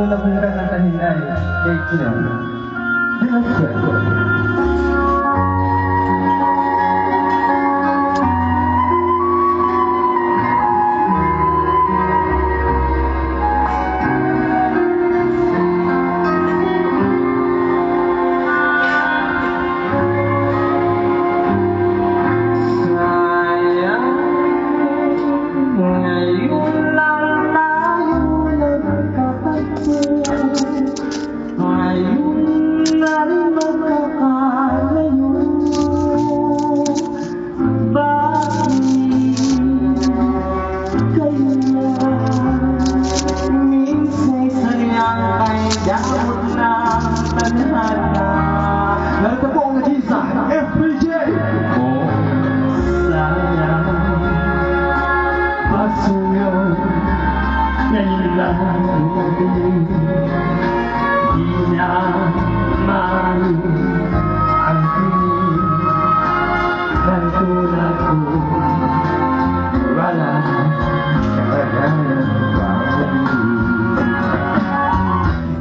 Solo la pera ng kahinay, kay Kino.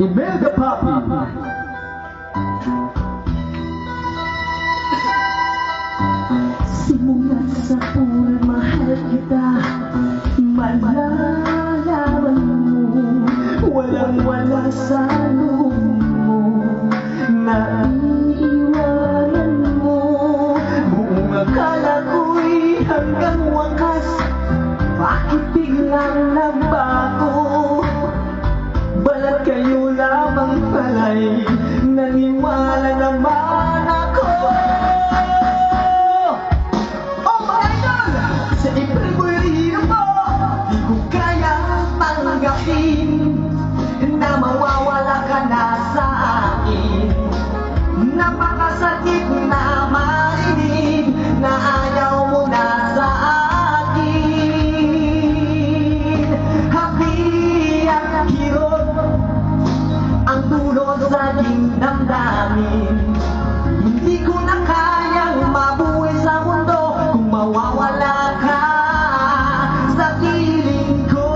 Imelda Papi. Simulat sa puno, mahal kita, malalaman mo, walang-wala sa loob mo, naiiwanan mo. Buong akala ko'y hanggang wakas, bakit biglang nagbago? Balat kayo lamang pala'y naniwala naman ako. Oh my God! Sa April mo, di ko kaya tanggapin na mawawala ka na sa akin. Napakasakit na marinig na ayaw mo na sa akin. Happy ang kirot, ang tulog sa aking damdamin. Hindi ko na kayang mabuhay sa mundo kung mawawala ka sa piling ko.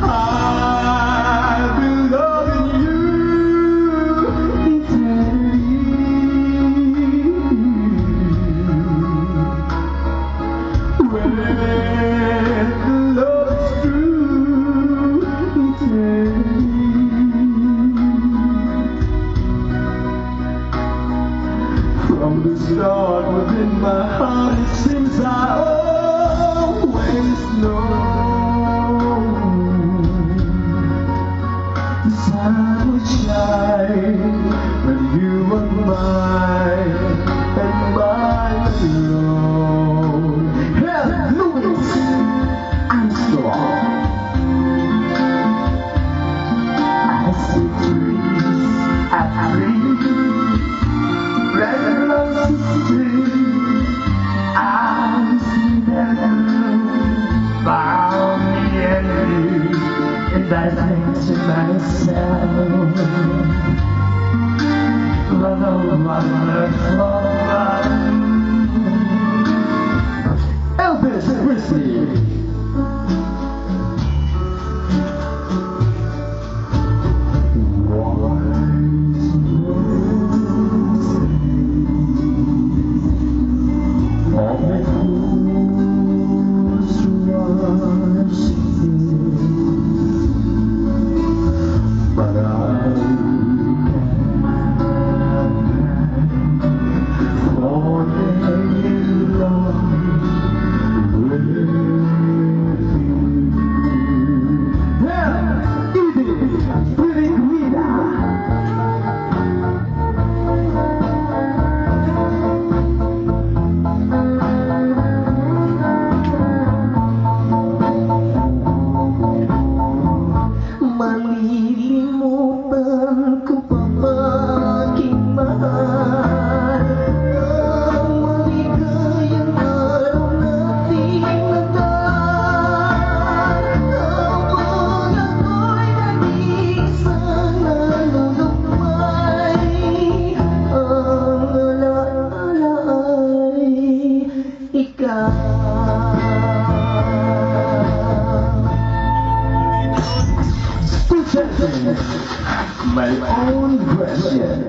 I've been loving you when the love is true, from the start within my heart, it seems I always know the sun would shine when you were mine and mine alone. Louis Armstrong. I see trees, I breathe, red roses, I see them found me and you, and I think to myself, what a wonderful one. Elvis Presley. Lucien.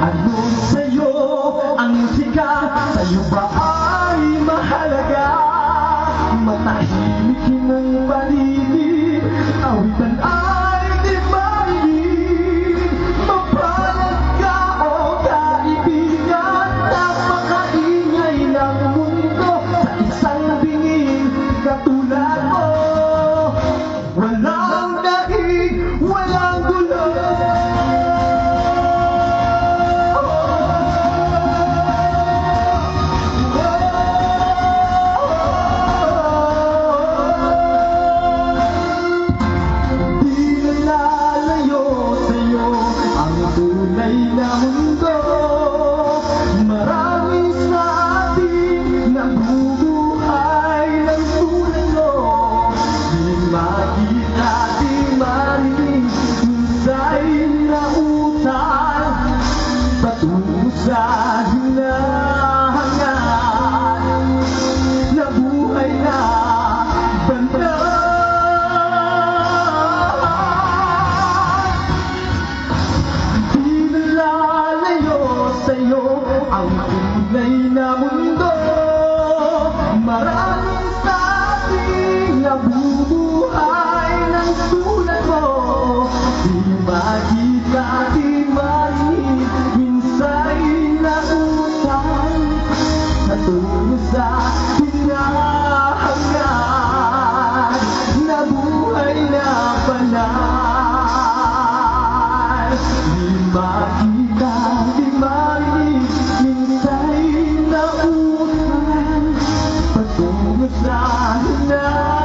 Ano sa'yo ang musika? Sa'yo ba ay mahalaga? Matahimik mong paligid, awitan ay di marinig. Mapalag ka o kaibigan, napakaingay ng mundo. Sa isang bingin katulad mo, walang daig, walang gulo. Tunay na mundo, marami sa atin nabubuhay ng tulad mo. Di makita, di marinig, minsa'y nautal patungo sa hinahangan na buhay na banda. Sa'yo ang tunay na mundo, maraming sa ating nabubuhay ng tulad mo. Di makita, di marinig, minsa'y nautal patungo sa hinahangan na buhay na banal. Di makita, di marinig, minsa'y nautal patungo sa hinahangan.